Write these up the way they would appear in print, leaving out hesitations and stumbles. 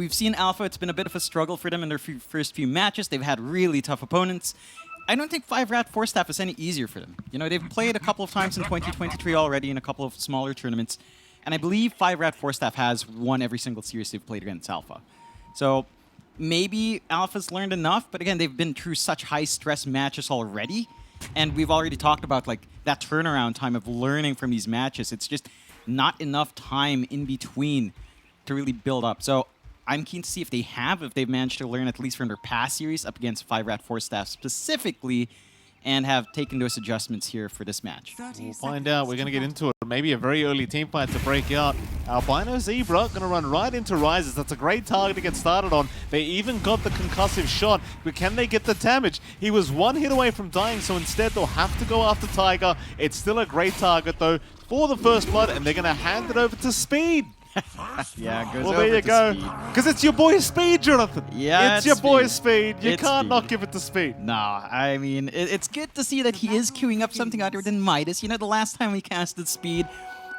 we've seen Alpha. It's been a bit of a struggle for them in their first few matches. They've had really tough opponents. I don't think 5RATFORCESTAFF is any easier for them. You know, they've played a couple of times in 2023 already in a couple of smaller tournaments. And I believe 5RATFORCESTAFF has won every single series they've played against Alpha. So maybe Alpha's learned enough, but again, they've been through such high-stress matches already. And we've already talked about like that turnaround time of learning from these matches. It's just not enough time in between to really build up. So I'm keen to see if they've managed to learn at least from their past series up against 5RATFORCESTAFF specifically, and have taken those adjustments here for this match. We'll find out. We're going to get into it. Maybe a very early team fight to break out. Albino Zebra going to run right into Rises. That's a great target to get started on. They even got the concussive shot, but can they get the damage? He was one hit away from dying, so instead they'll have to go after Tiger. It's still a great target, though, for the first blood, and they're going to hand it over to Speed. Yeah, goes well, over there you to go. Speed. Because it's your boy Speed, Jonathan. Yeah, it's your boy Speed. Speed. You It's can't Speed. not give it to Speed. No, I mean, it's good to see that he is queuing up something other than Midas. You know, the last time we casted Speed,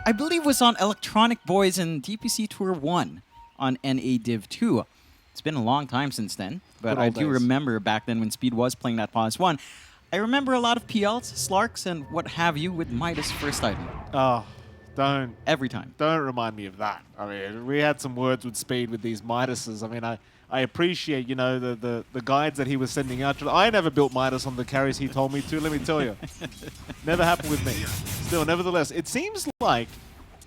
I believe was on Electronic Boys in DPC Tour 1 on NA Div 2. It's been a long time since then, but I do remember back then when Speed was playing that Pause 1. I remember a lot of PLs, Slarks, and what have you with Midas first item. Oh, Every time. Don't remind me of that. I mean, we had some words with Speed with these Midases. I mean, I appreciate, you know, the guides that he was sending out. I never built Midas on the carries he told me to, let me tell you. Never happened with me. Still, nevertheless, it seems like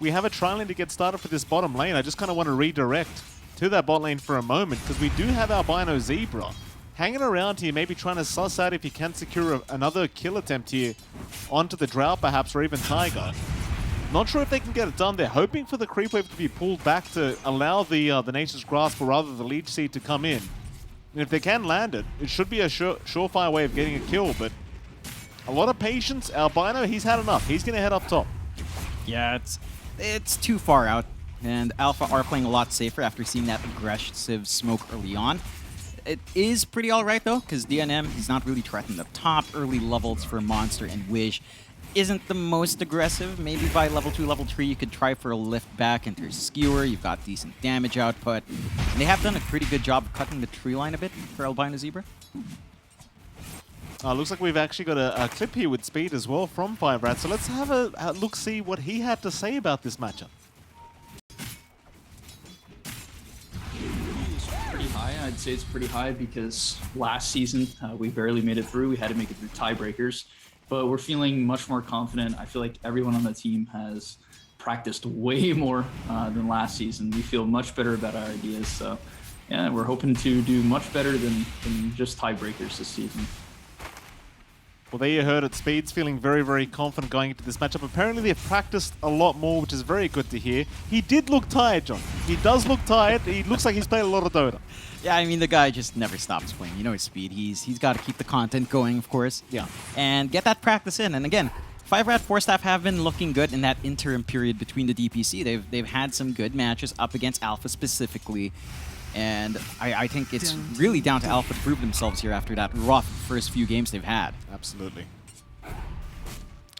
we have a trialing to get started for this bottom lane. I just kind of want to redirect to that bot lane for a moment, because we do have Albino Zebra hanging around here, maybe trying to suss out if he can secure another kill attempt here onto the Drought perhaps, or even Tiger. Not sure if they can get it done. They're hoping for the creep wave to be pulled back to allow the Nature's Grasp, or rather the Leech Seed, to come in. And if they can land it, it should be a surefire way of getting a kill, but a lot of patience. Albino, he's had enough. He's going to head up top. Yeah, it's too far out, and Alpha are playing a lot safer after seeing that aggressive smoke early on. It is pretty alright though, because DNM, he's not really threatened up top. Early levels for Monster and Wish isn't the most aggressive. Maybe by level 2, level 3, you could try for a lift back into Skewer. You've got decent damage output. And they have done a pretty good job of cutting the tree line a bit for Albino Zebra. Looks like we've actually got a clip here with Speed as well from 5RAT. So let's have a look, see what he had to say about this matchup. Pretty high. I'd say it's pretty high because last season we barely made it through. We had to make it through tiebreakers. But we're feeling much more confident. I feel like everyone on the team has practiced way more than last season. We feel much better about our ideas. So, yeah, we're hoping to do much better than just tiebreakers this season. Well, there you heard it. Speed's feeling very, very confident going into this matchup. Apparently, they've practiced a lot more, which is very good to hear. He did look tired, John. He does look tired. He looks like he's played a lot of Dota. Yeah, I mean, the guy just never stops playing. You know his speed. He's got to keep the content going, of course. Yeah. And get that practice in. And again, 5RATFORCESTAFF have been looking good in that interim period between the DPC. They've had some good matches up against Alpha specifically. And I think it's really down to Alpha to prove themselves here after that rough first few games they've had. Absolutely.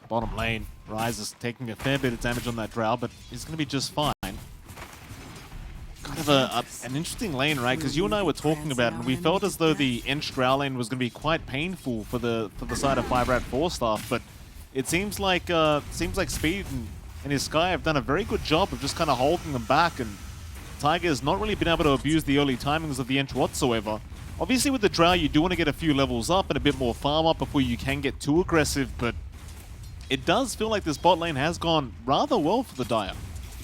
Bottom lane, Rise is taking a fair bit of damage on that Drow, but he's going to be just fine. Kind of an interesting lane, right? Because you and I were talking about it, and we felt as though the Inch Drow lane was going to be quite painful for the side of 5RATFORCESTAFF, but it seems like Speed and his Sky have done a very good job of just kind of holding them back, and Tiger has not really been able to abuse the early timings of the Inch whatsoever. Obviously with the Drow, you do want to get a few levels up and a bit more farm up before you can get too aggressive, but it does feel like this bot lane has gone rather well for the Dire.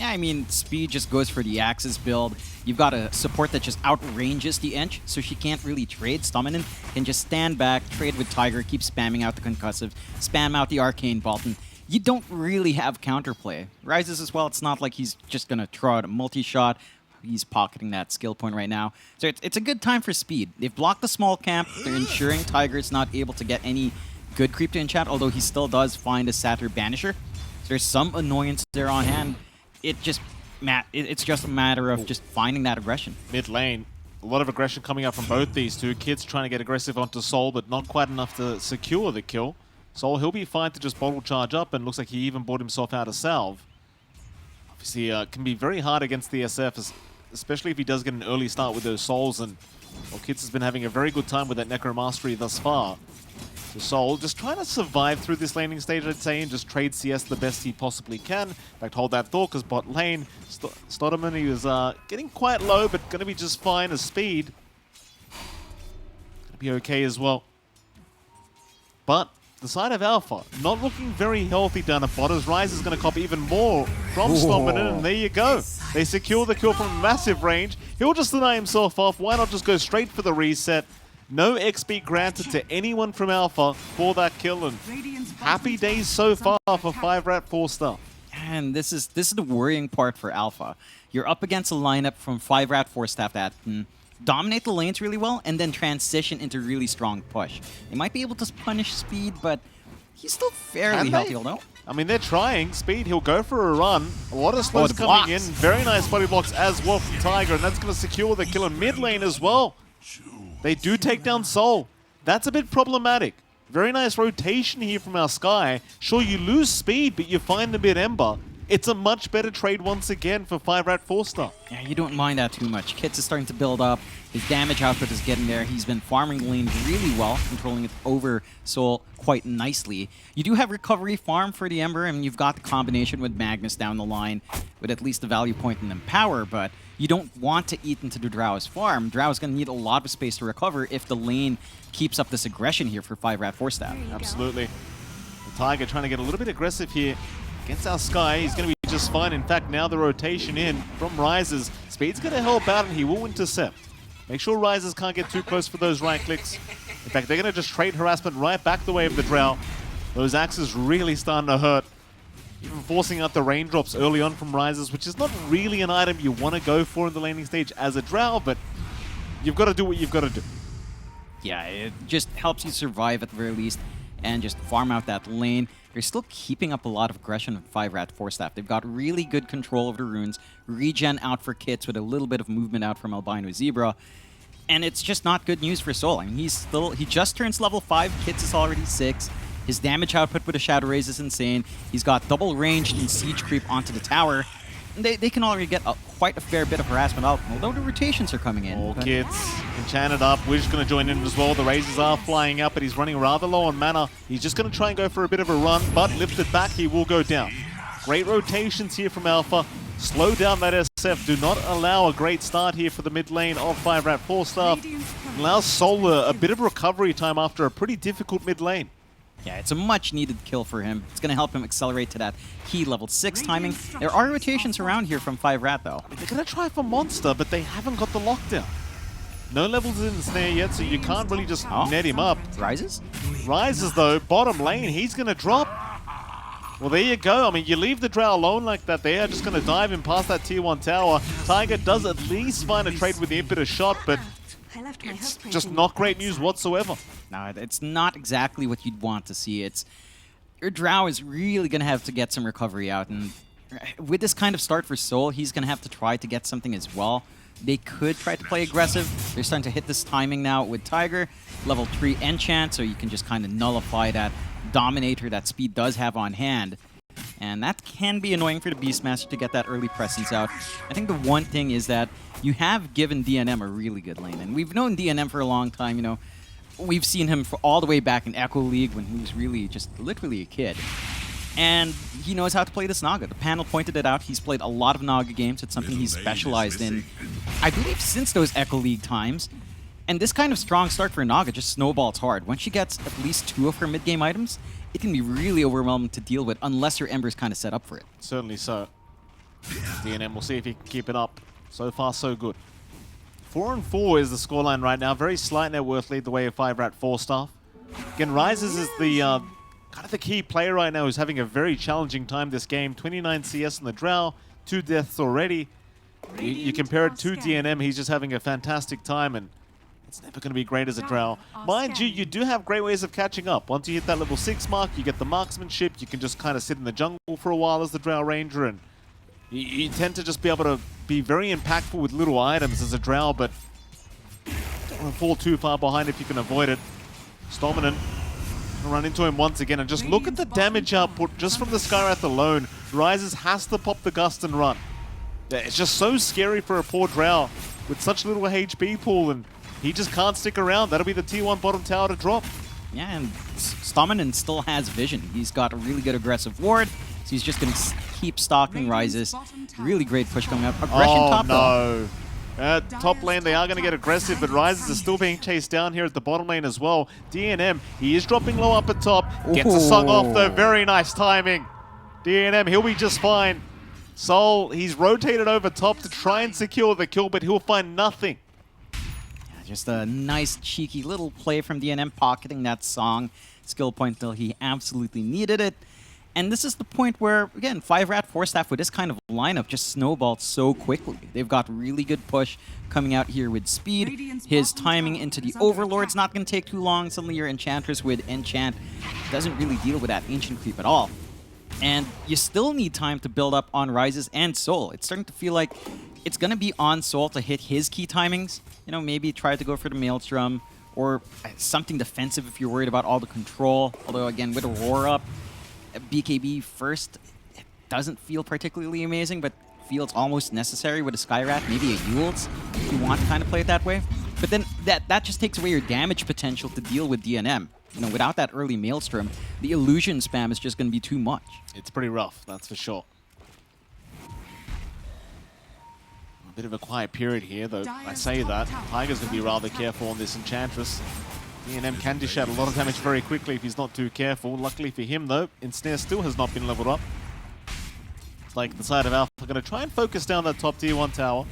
Yeah, I mean, Speed just goes for the Axis build. You've got a support that just outranges the Inch, so she can't really trade. Stominin can just stand back, trade with Tiger, keep spamming out the concussive, spam out the Arcane Bolt, and you don't really have counterplay. Rises as well, it's not like he's just going to throw out a multi-shot. He's pocketing that skill point right now. So it's a good time for Speed. They've blocked the small camp. They're ensuring Tiger's not able to get any good creep to enchant, although he still does find a Satyr Banisher. So there's some annoyance there on hand. It's just a matter of just finding that aggression. Mid lane, a lot of aggression coming out from both these two. Kids trying to get aggressive onto Soul, but not quite enough to secure the kill. Soul, he'll be fine to just bottle charge up, and looks like he even bought himself out a salve. Obviously, can be very hard against the SF, especially if he does get an early start with those souls. And well, Kits has been having a very good time with that Necromastery thus far. So Soul just trying to survive through this laning stage, I'd say, and just trade CS the best he possibly can. In fact, hold that thought, because bot lane, Stottman, he was getting quite low, but going to be just fine as speed. Going to be okay as well. But the side of Alpha, not looking very healthy down at bot, as Rise is going to copy even more from Stottman, and there you go. They secure the kill from massive range. He'll just deny himself off. Why not just go straight for the reset? No XP granted to anyone from Alpha for that kill, and happy days so far for 5RATFORCESTAFF. And this is the worrying part for Alpha. You're up against a lineup from 5RATFORCESTAFF that can dominate the lanes really well and then transition into really strong push. They might be able to punish Speed, but he's still fairly healthy, although. I mean, they're trying. Speed, he'll go for a run. A lot of slows coming in. Very nice body blocks as well from Tiger, and that's going to secure the kill in mid lane as well. They do take down Soul. That's a bit problematic. Very nice rotation here from our Sky. Sure, you lose speed, but you find a bit Ember. It's a much better trade once again for 5RATFORCESTAFF. Yeah, you don't mind that too much. Kits is starting to build up. His damage output is getting there. He's been farming lane really well, controlling it over Soul quite nicely. You do have recovery farm for the Ember, and you've got the combination with Magnus down the line with at least a value point in Empower, but you don't want to eat into the Drow's farm. Drow's going to need a lot of space to recover if the lane keeps up this aggression here for 5RATFORCESTAFF. Absolutely. The Tiger trying to get a little bit aggressive here against our Sky. He's going to be just fine. In fact, now the rotation in from Rises. Speed's going to help out, and he will intercept. Make sure Rises can't get too close for those right clicks. In fact, they're going to just trade harassment right back the way of the Drow. Those axes really starting to hurt. Even forcing out the raindrops early on from Rises, which is not really an item you want to go for in the laning stage as a Drow, but you've got to do what you've got to do. Yeah, it just helps you survive at the very least and just farm out that lane. They're still keeping up a lot of aggression with 5RATFORCESTAFF. They've got really good control of the runes. Regen out for Kits with a little bit of movement out from Albino Zebra. And it's just not good news for Soul. I mean, he just turns level 5. Kits is already 6. His damage output with a Shadow Raise is insane. He's got double ranged and siege creep onto the tower. And they can already get quite a fair bit of harassment out, although the rotations are coming in. All Kits enchanted up. Wish going to join in as well. The Razors are flying up, but he's running rather low on mana. He's just going to try and go for a bit of a run, but lifted back, he will go down. Great rotations here from Alpha. Slow down that SF. Do not allow a great start here for the mid lane of 5RATFORCESTAFF. Allows Soul a bit of recovery time after a pretty difficult mid lane. Yeah, it's a much-needed kill for him. It's going to help him accelerate to that key level 6 timing. There are rotations around here from 5RAT, though. I mean, they're going to try for Monster, but they haven't got the lockdown. No levels in the snare yet, so you can't really just net him up. Rises? Rises, though. Bottom lane, he's going to drop. Well, there you go. I mean, you leave the Drow alone like that, they are just going to dive in past that tier 1 tower. Tiger does at least find a trade with the impetus shot, but it's just not great news whatsoever. No, it's not exactly what you'd want to see. Your Drow is really going to have to get some recovery out, and with this kind of start for Soul, he's going to have to try to get something as well. They could try to play aggressive. They're starting to hit this timing now with Tiger. Level 3 enchant, so you can just kind of nullify that Dominator that Speed does have on hand. And that can be annoying for the Beastmaster to get that early presence out. I think the one thing is that you have given DNM a really good lane, and we've known DNM for a long time, you know. We've seen him for all the way back in Echo League when he was really just literally a kid. And he knows how to play this Naga. The panel pointed it out. He's played a lot of Naga games. It's something he's specialized in, I believe, since those Echo League times. And this kind of strong start for Naga just snowballs hard. Once she gets at least 2 of her mid-game items, it can be really overwhelming to deal with unless your Ember's kind of set up for it. Certainly so. DNM, we'll see if he can keep it up. So far, so good. 4-4 is the scoreline right now. Very slight net worth lead the way of 5RATFORCESTAFF. Again, Rises is the kind of the key player right now who's having a very challenging time this game. 29 CS in the Drow, 2 deaths already. You compare it to DNM, he's just having a fantastic time, and it's never going to be great as a Drow. Mind you, you do have great ways of catching up. Once you hit that level 6 mark, you get the marksmanship. You can just kind of sit in the jungle for a while as the Drow Ranger, and you tend to just be able to be very impactful with little items as a Drow, but don't want to fall too far behind if you can avoid it. Stominant run into him once again, and just look at the damage output just from the Skywrath alone. Rises has to pop the Gust and run. It's just so scary for a poor Drow with such little HP pool, and he just can't stick around. That'll be the tier 1 bottom tower to drop. Yeah, and Stomanen still has vision. He's got a really good aggressive ward, so he's just going to keep stalking Rises. Really great push coming up. Aggression top though. Top lane, they are going to get aggressive, but Rises are still being chased down here at the bottom lane as well. DNM, he is dropping low up at top. Gets a song off though. Very nice timing. DNM, he'll be just fine. Soul, he's rotated over top to try and secure the kill, but he'll find nothing. Just a nice, cheeky little play from DNM, pocketing that song skill point till he absolutely needed it. And this is the point where, again, 5RATFORCESTAFF with this kind of lineup just snowballed so quickly. They've got really good push coming out here with speed. His timing into the Overlord's not going to take too long. Suddenly your Enchantress with Enchant doesn't really deal with that Ancient Creep at all. And you still need time to build up on Rises and Soul. It's starting to feel like it's going to be on Soul to hit his key timings. You know, maybe try to go for the Maelstrom or something defensive if you're worried about all the control. Although, again, with Aurora up, BKB first, it doesn't feel particularly amazing, but feels almost necessary with a Skyrat, maybe a Eul's, if you want to kind of play it that way. But then that just takes away your damage potential to deal with DNM. You know, without that early Maelstrom, the illusion spam is just going to be too much. It's pretty rough, that's for sure. A bit of a quiet period here, though. I say that. Tiger's going to be rather careful on this Enchantress. DNM can dish out a lot of damage very quickly if he's not too careful. Luckily for him, though, Ensnare still has not been leveled up. It's like the side of Alpha are going to try and focus down that top tier 1 tower.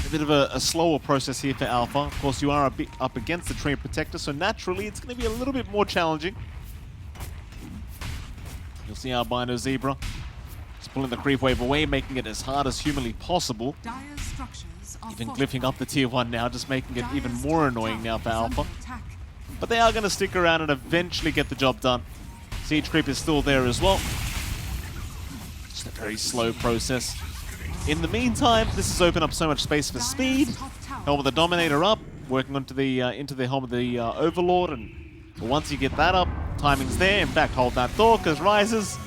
A bit of a slower process here for Alpha. Of course, you are a bit up against the Tree Protector, so naturally it's going to be a little bit more challenging. You'll see Albino Zebra just pulling the creep wave away, making it as hard as humanly possible. Even glyphing up the tier 1 now, just making it even more annoying now for Alpha. But they are going to stick around and eventually get the job done. Siege creep is still there as well. Just a very slow process. In the meantime, this has opened up so much space for speed. Helm of the Dominator up, working onto the into the Helm of the Overlord, and once you get that up, timing's there. In fact, hold that door, because Rises,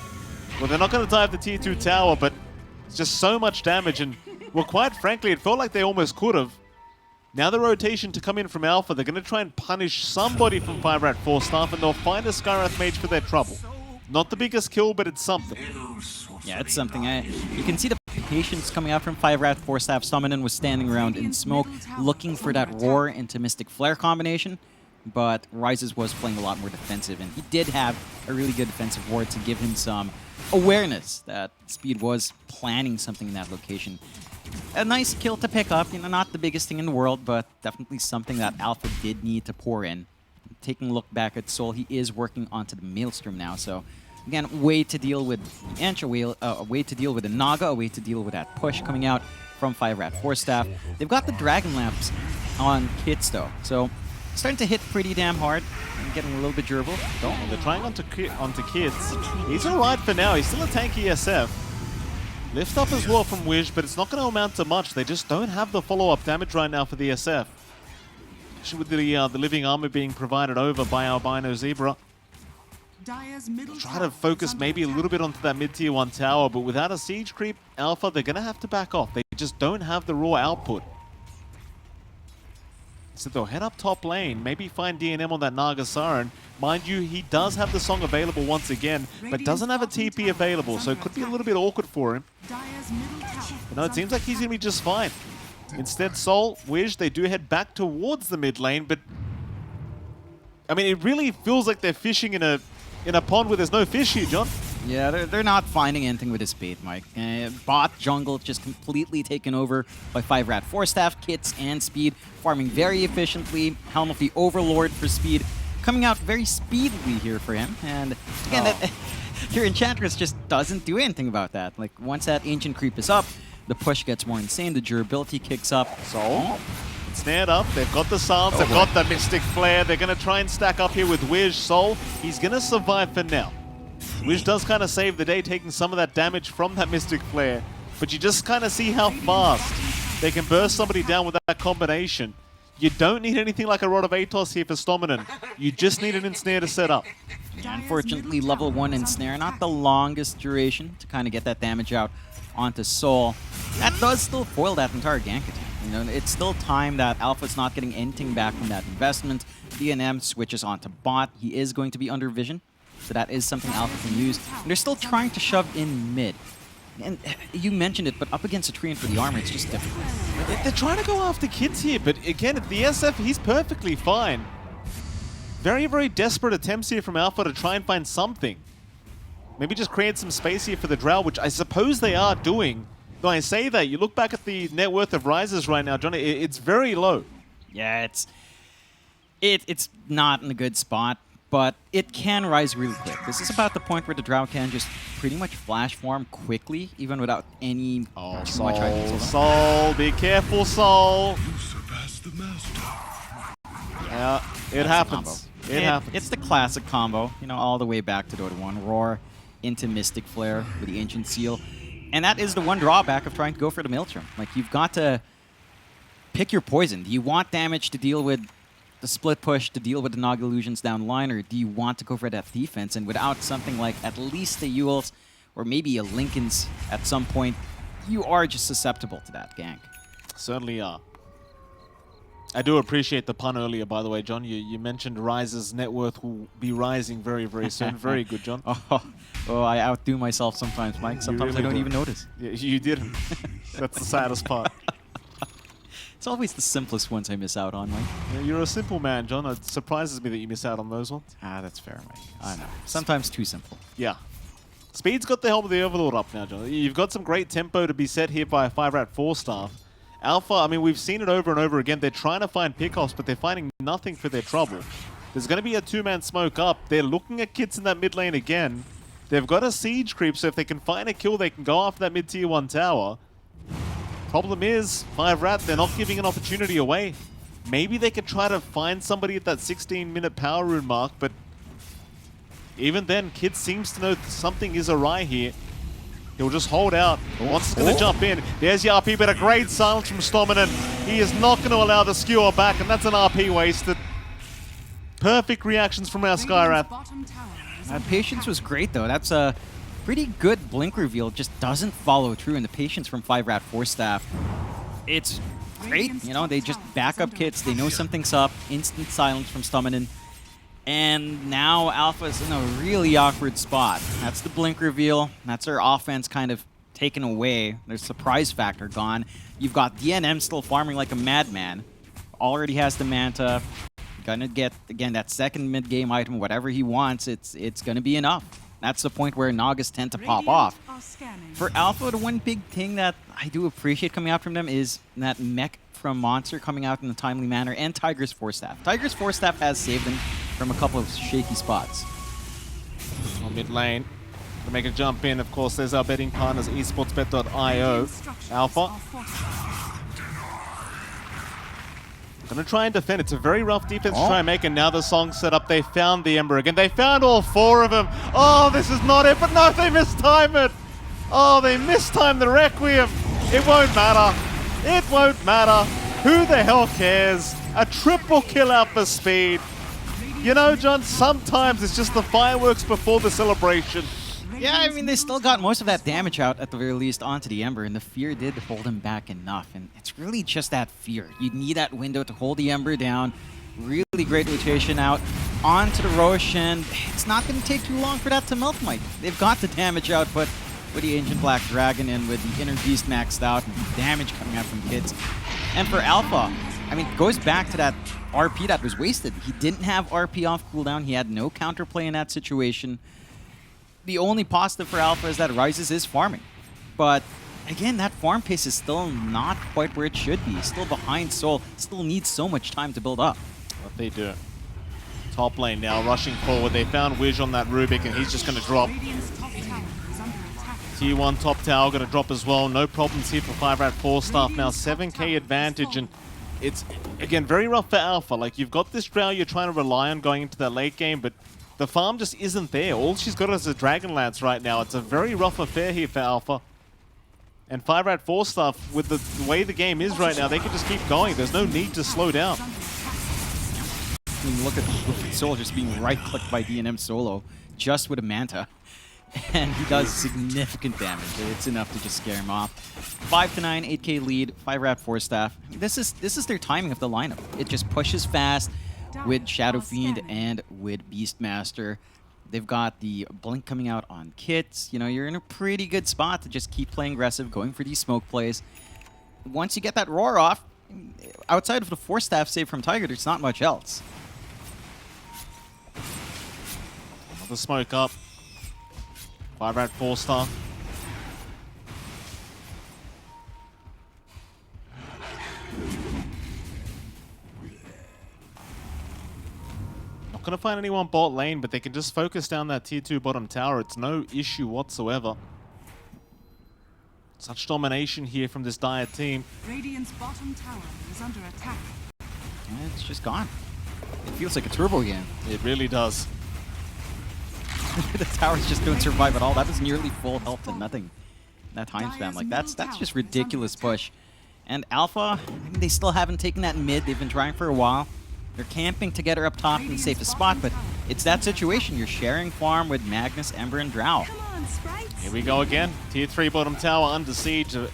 well, they're not going to dive the tier 2 tower, but it's just so much damage, and well, quite frankly, it felt like they almost could have. Now the rotation to come in from Alpha, they're going to try and punish somebody from 5RATFORCESTAFF, and they'll find a Skyrath Mage for their trouble. Not the biggest kill, but it's something. Yeah, it's something. You can see the patience coming out from 5RATFORCESTAFF. Stomanen was standing around in smoke, looking for that Roar into Mystic Flare combination, but Rises was playing a lot more defensive, and he did have a really good defensive ward to give him some awareness that Speed was planning something in that location. A nice kill to pick up, you know, not the biggest thing in the world, but definitely something that Alpha did need to pour in. Taking a look back at Soul, he is working onto the Maelstrom now, so again, way to deal with the Anch, a way to deal with the Naga, a way to deal with that push coming out from 5RATFORCESTAFF. They've got the Dragon Lamps on Kits though, so starting to hit pretty damn hard and getting a little bit durable. They're trying onto Kits. He's alright for now, he's still a tanky SF. Lift up as well from Wish, but it's not going to amount to much. They just don't have the follow-up damage right now for the SF. Especially with the living armor being provided over by Albino Zebra. Try to focus maybe a little bit onto that mid-tier 1 tower, but without a siege creep, Alpha, they're going to have to back off. They just don't have the raw output. So they'll head up top lane, maybe find DNM on that Naga Siren. Mind you, he does have the song available once again, but doesn't have a TP available, so it could be a little bit awkward for him. But no, it seems like he's going to be just fine. Instead, Soul, Wish, they do head back towards the mid lane, but I mean, it really feels like they're fishing in a pond where there's no fish here, John. Yeah, they're not finding anything with his speed, Mike. Bot jungle just completely taken over by 5RATFORCESTAFF, Kits, and Speed, farming very efficiently. Helm of the Overlord for Speed, coming out very speedily here for him. And again, your Enchantress just doesn't do anything about that. Like, once that Ancient Creep is up, the push gets more insane, the durability kicks up. So, snared up, they've got the Psalms, they've got the Mystic Flare, they're going to try and stack up here with Wish. Soul, he's going to survive for now. Wish does kind of save the day, taking some of that damage from that Mystic Flare, but you just kind of see how fast they can burst somebody down with that combination. You don't need anything like a Rod of Atos here for Stomminen. You just need an ensnare to set up. Yeah, unfortunately, level 1 ensnare, not the longest duration to kind of get that damage out onto Soul. That does still foil that entire gank attack. You know, it's still time that Alpha's not getting anything back from that investment. DNM switches onto bot. He is going to be under vision, so that is something Alpha can use. And they're still trying to shove in mid. And you mentioned it, but up against a Treant for the armor, it's just difficult. They're trying to go after kids here, but again, at the SF, he's perfectly fine. Very, very desperate attempts here from Alpha to try and find something. Maybe just create some space here for the Drow, which I suppose they are doing. Though I say that, you look back at the net worth of Rises right now, Johnny, it's very low. Yeah, it's not in a good spot, but it can rise really quick. This is about the point where the Drow can just pretty much flash form quickly, even without any too much items. Soul, be careful, Soul. You surpassed the master. Yeah, it happens. It happens. It's the classic combo, you know, all the way back to Dota 1. Roar into Mystic Flare with the Ancient Seal. And that is the one drawback of trying to go for the Maelstrom. Like, you've got to pick your poison. Do you want damage to deal with the split push, to deal with the Nog Illusions down the line, or do you want to go for that defense? And without something like at least a Yule's or maybe a Lincoln's at some point, you are just susceptible to that gank. Certainly are. I do appreciate the pun earlier, by the way, John. You mentioned Rise's net worth will be rising very, very soon. Very good, John. Oh, I outdo myself sometimes, Mike. Sometimes really I don't do. even notice. Yeah, you didn't. That's the saddest part. It's always the simplest ones I miss out on, Mike. Yeah, you're a simple man, John. It surprises me that you miss out on those ones. Ah, that's fair, Mike. I know. Sometimes too simple. Yeah. Speed's got the help of the Overlord up now, John. You've got some great tempo to be set here by a 5RATFORCESTAFF. Alpha, I mean, we've seen it over and over again. They're trying to find pickoffs, but they're finding nothing for their trouble. There's going to be a two-man smoke up. They're looking at kits in that mid lane again. They've got a siege creep, so if they can find a kill, they can go after that mid-tier 1 tower. Problem is, 5RAT, they're not giving an opportunity away. Maybe they could try to find somebody at that 16-minute power rune mark, but even then, Kid seems to know something is awry here. He'll just hold out. Wants going to jump in. There's the RP, but a great silence from Stomminen. He is not going to allow the skewer back, and that's an RP wasted. Perfect reactions from our Skyrath. Patience was great, though. That's a pretty good blink reveal. Just doesn't follow through, and the patience from 5RATFORCESTAFF, it's great. You know, they just back up kits. They know something's up. Instant silence from Stomminen. And now Alpha's in a really awkward spot. That's the blink reveal. That's their offense kind of taken away. Their surprise factor gone. You've got DNM still farming like a madman. Already has the Manta. Gonna get, again, that second mid-game item, whatever he wants, it's gonna be enough. That's the point where Nagas tend to pop off. For Alpha, the one big thing that I do appreciate coming out from them is that mech from Monster coming out in a timely manner, and Tiger's FORCESTAFF. Tiger's FORCESTAFF has saved them from a couple of shaky spots. On mid lane, to make a jump in, of course, there's our betting partners, esportsbet.io. Alpha. Gonna try and defend. It's a very rough defense to try and make, and now the song's set up. They found the Ember again. They found all four of them. Oh, this is not it, but no, they mistime it. Oh, they mistimed the Requiem. It won't matter. It won't matter. Who the hell cares? A triple kill out for Speed. You know, John, sometimes it's just the fireworks before the celebration. Yeah, I mean, they still got most of that damage out at the very least onto the Ember, and the fear did hold him back enough. And it's really just that fear. You need that window to hold the Ember down. Really great rotation out onto the Rosh, and it's not going to take too long for that to melt, Mike. They've got the damage output with the Ancient Black Dragon and with the Inner Beast maxed out and the damage coming out from kids. And for Alpha, I mean, it goes back to that RP that was wasted. He didn't have RP off cooldown. He had no counterplay in that situation. The only positive for Alpha is that Rises is farming. But again, that farm pace is still not quite where it should be. Still behind Soul. Still needs so much time to build up. What they do. Top lane now, rushing forward. They found Wiz on that Rubik, and he's just going to drop. Tier 1 top tower going to drop as well. No problems here for 5RATFORCESTAFF now. 7k advantage, and it's, again, very rough for Alpha. Like, you've got this Drow you're trying to rely on going into that late game, but the farm just isn't there. All she's got is a Dragon Lance right now. It's a very rough affair here for Alpha. And 5RATFORCESTAFF, with the way the game is right now, they can just keep going. There's no need to slow down. I mean, look at Solo just being right-clicked by DNM Solo, just with a Manta. And he does significant damage. It's enough to just scare him off. 5-9, 8k lead, 5RATFORCESTAFF. This is their timing of the lineup. It just pushes fast with Shadow Fiend and with Beastmaster. They've got the Blink coming out on kits. You know, you're in a pretty good spot to just keep playing aggressive, going for these smoke plays. Once you get that roar off, outside of the 4-staff save from Tiger, there's not much else. Another smoke up. 5RATFORCESTAFF. Not going to find anyone bot lane, but they can just focus down that tier 2 bottom tower. It's no issue whatsoever. Such domination here from this Dire team. Radiant's bottom tower is under attack. And it's just gone. It feels like a turbo game. It really does. The towers just don't survive at all. That was nearly full health and nothing. That time span, like that's just ridiculous push. And Alpha, I mean, they still haven't taken that mid. They've been trying for a while. They're camping together up top in the safest spot, but it's that situation. You're sharing farm with Magnus, Ember, and Drow. Here we go again. Tier 3 bottom tower under siege. They've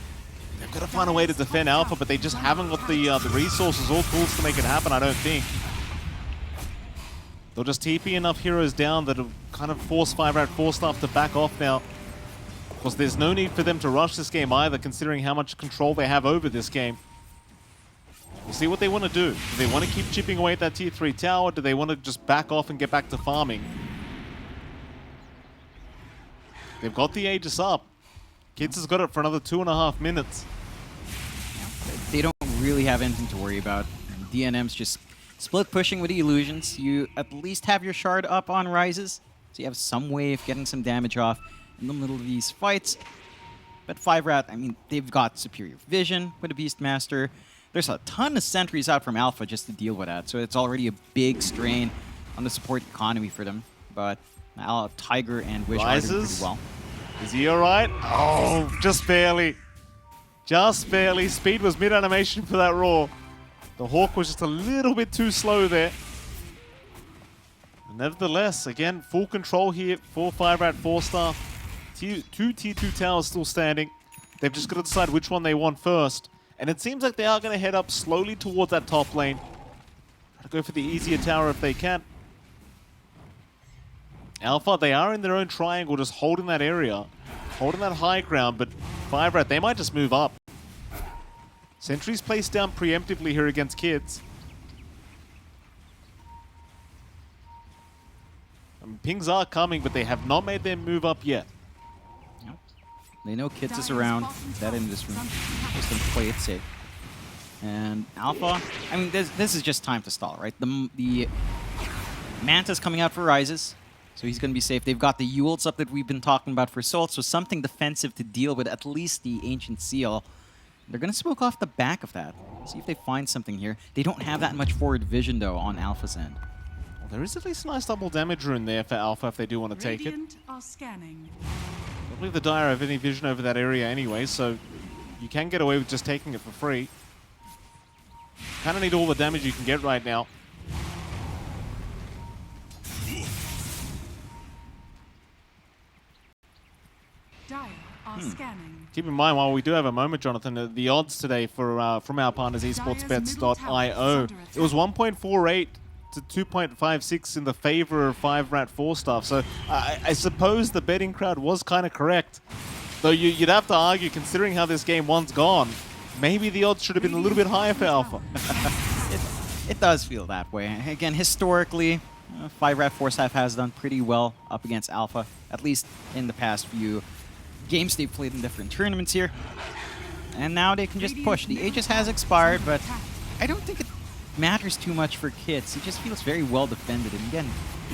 got to find a way to defend Alpha, but they just haven't got the resources or tools to make it happen, I don't think. They'll just TP enough heroes down that'll kind of force 5RATFORCESTAFF to back off now. Of course, there's no need for them to rush this game either, considering how much control they have over this game. We'll see what they want to do. Do they want to keep chipping away at that tier 3 tower? Do they want to just back off and get back to farming? They've got the Aegis up. Kids has got it for another 2.5 minutes. They don't really have anything to worry about. And DNM's just split pushing with the illusions. You at least have your shard up on rises, so you have some way of getting some damage off in the middle of these fights. But 5RAT, I mean, they've got superior vision with the Beastmaster. There's a ton of sentries out from Alpha just to deal with that, so it's already a big strain on the support economy for them. But Tiger and Wish are doing pretty well. Is he alright? Oh, just barely. Just barely. Speed was mid-animation for that roar. The Hawk was just a little bit too slow there. Nevertheless, again, full control here for 5RATFORCESTAFF. Two tier 2 towers still standing. They've just got to decide which one they want first. And it seems like they are going to head up slowly towards that top lane. Try to go for the easier tower if they can. Alpha, they are in their own triangle, just holding that area. Holding that high ground, but 5RAT, they might just move up. Sentries placed down preemptively here against kids. I mean, pings are coming, but they have not made their move up yet. Nope. They know kids is around. That in this room. Just to play it safe. And Alpha, I mean, this is just time to stall, right? The Manta's coming out for rises, so he's going to be safe. They've got the Yules up that we've been talking about for Soul, so something defensive to deal with at least the Ancient Seal. They're going to smoke off the back of that. See if they find something here. They don't have that much forward vision, though, on Alpha's end. Well, there is at least a nice double damage rune there for Alpha if they do want to take it. Radiant are scanning. I don't believe the Dire have any vision over that area anyway, so you can get away with just taking it for free. Kind of need all the damage you can get right now. Dire are scanning. Keep in mind, while we do have a moment, Jonathan, the odds today for from our partners, esportsbets.io, it was 1.48 to 2.56 in the favor of 5RATFORCESTAFF. So I suppose the betting crowd was kind of correct. Though you'd have to argue, considering how this game one's gone, maybe the odds should have been a little bit higher for Alpha. It does feel that way. Again, historically, 5RATFORCESTAFF has done pretty well up against Alpha, at least in the past few games they've played in different tournaments here. And now they can just push. The Aegis has expired, but I don't think it matters too much for kids. He just feels very well defended. And again,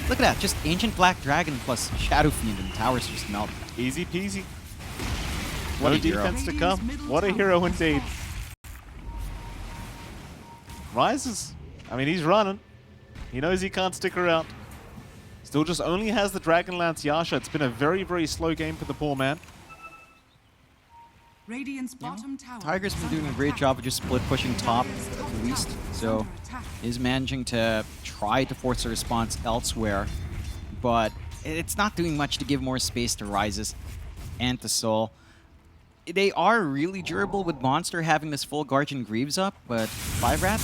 look at that. Just Ancient Black Dragon plus Shadow Fiend and towers just melt. Easy peasy. What No a hero. defense to come. What a hero indeed. Rises. I mean, he's running. He knows he can't stick around. Still just only has the Dragonlance Yasha. It's been a very, very slow game for the poor man. Radiant's bottom tower. Tiger's been is doing a under great attack. job of just split pushing top at least, so Under attack. is managing to try to force a response elsewhere, but it's not doing much to give more space to Rises and to Soul. They are really durable with Monster having this full Guardian Greaves up, but 5RAT,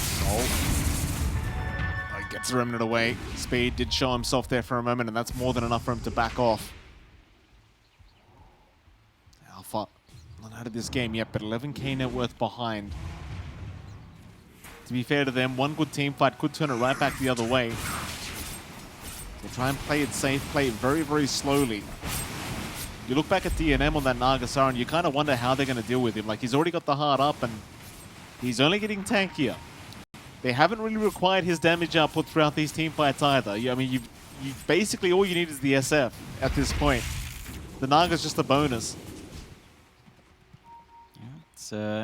Gets the remnant away. Speed did show himself there for a moment, and that's more than enough for him to back off. Alpha not out of this game yet, but 11k net worth behind. To be fair to them, one good team fight could turn it right back the other way. They try and play it safe, play it very, very slowly. You look back at DNM on that Nagasar, and you kind of wonder how they're going to deal with him. Like, he's already got the heart up, and he's only getting tankier. They haven't really required his damage output throughout these team fights either. I mean, you basically all you need is the SF at this point. The Naga's just a bonus.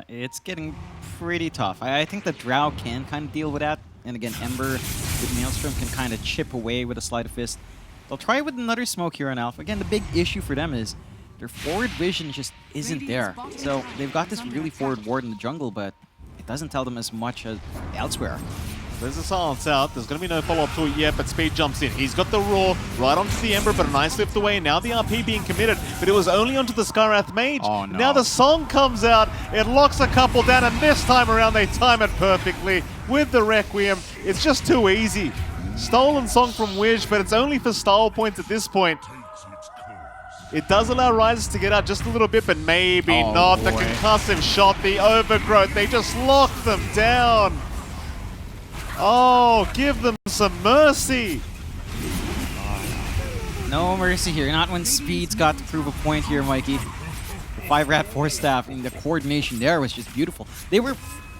it's getting pretty tough. I think the Drow can kind of deal with that, and again, Ember with Maelstrom can kind of chip away with a Sleight of Fist. They'll try with another smoke here on Alpha. Again, the big issue for them is their forward vision just isn't there. So they've got this really forward ward in the jungle, but it doesn't tell them as much as elsewhere. There's a silence out. There's going to be no follow-up to it yet, but Speed jumps in. He's got the Roar right onto the Ember, but a nice lift away. Now the RP being committed, but it was only onto the Skywrath Mage. Oh, no. Now the Song comes out. It locks a couple down, and this time around they time it perfectly with the Requiem. It's just too easy. Stolen Song from Wish, but it's only for style points at this point. It does allow Rises to get out just a little bit, but maybe not. Boy. The concussive shot, the overgrowth, they just lock them down. Oh, give them some mercy. No mercy here, not when Speed's got to prove a point here, Mikey. The 5RATFORCESTAFF, and the coordination there was just beautiful.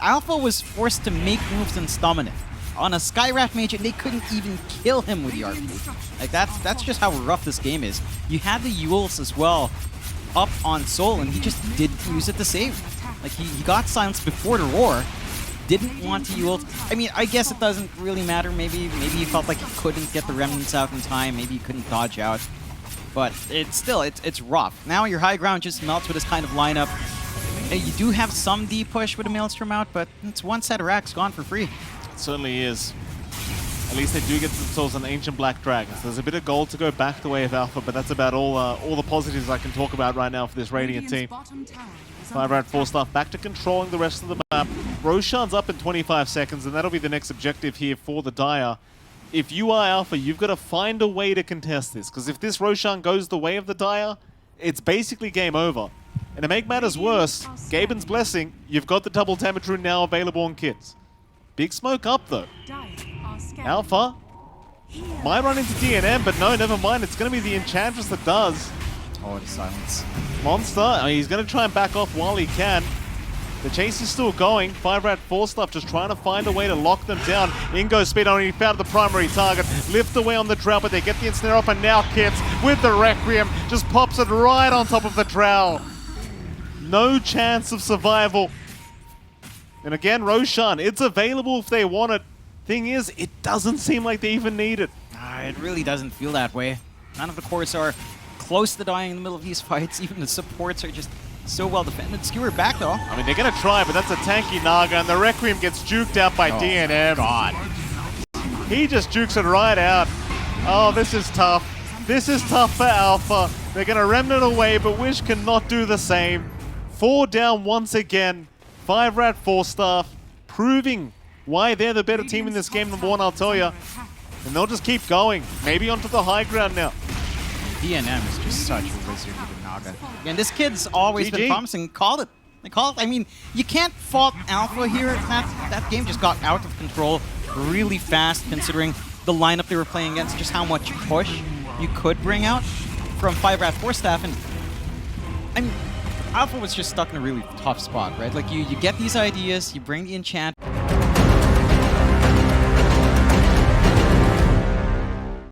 Alpha was forced to make moves and summon it on a Skywrath Mage, and they couldn't even kill him with the RP. Like, that's just how rough this game is. You had the Yules as well up on Soul, and he just didn't use it to save. Like, he got silenced before the Roar, didn't want to Yule. I mean, I guess it doesn't really matter. Maybe he felt like he couldn't get the remnants out in time. Maybe he couldn't dodge out. But it's rough. Now your high ground just melts with this kind of lineup. You do have some D push with a Maelstrom out, but it's one set of racks gone for free. It certainly is. At least they do get themselves an Ancient Black Dragon. So there's a bit of gold to go back the way of Alpha, but that's about all the positives I can talk about right now for this Radiant team. 5RATFORCESTAFF back to controlling the rest of the map. Roshan's up in 25 seconds, and that'll be the next objective here for the Dire. If you are Alpha, you've got to find a way to contest this, because if this Roshan goes the way of the Dire, it's basically game over. And to make matters worse, Gaben's Blessing, you've got the double damage rune now available on kits. Big smoke up though. Alpha might run into DNM, but no, never mind. It's going to be the Enchantress that does. Oh, the silence. Monster, he's going to try and back off while he can. The chase is still going. 5RATFORCESTAFF just trying to find a way to lock them down. Ingo Speed only found the primary target. Lift away on the Drow, but they get the ensnare off, and now Kits with the Requiem just pops it right on top of the Drow. No chance of survival. And again, Roshan, it's available if they want it. Thing is, it doesn't seem like they even need it. It really doesn't feel that way. None of the cores are close to dying in the middle of these fights. Even the supports are just so well defended. Skewer back though. I mean, they're going to try, but that's a tanky Naga, and the Requiem gets juked out by DNM. God. He just jukes it right out. Oh, this is tough. This is tough for Alpha. They're going to remnant away, but Wish cannot do the same. 4 down once again. 5RATFORCESTAFF proving why they're the better team in this game, number one, I'll tell you. And they'll just keep going. Maybe onto the high ground now. DNM is just such a wizard with the Naga. And this kid's always GG. been promising. Called it. They called it. I mean, you can't fault Alpha here. That game just got out of control really fast, considering the lineup they were playing against, just how much push you could bring out from 5RATFORCESTAFF. And I mean, Alpha was just stuck in a really tough spot, right? Like, you get these ideas, you bring the enchant.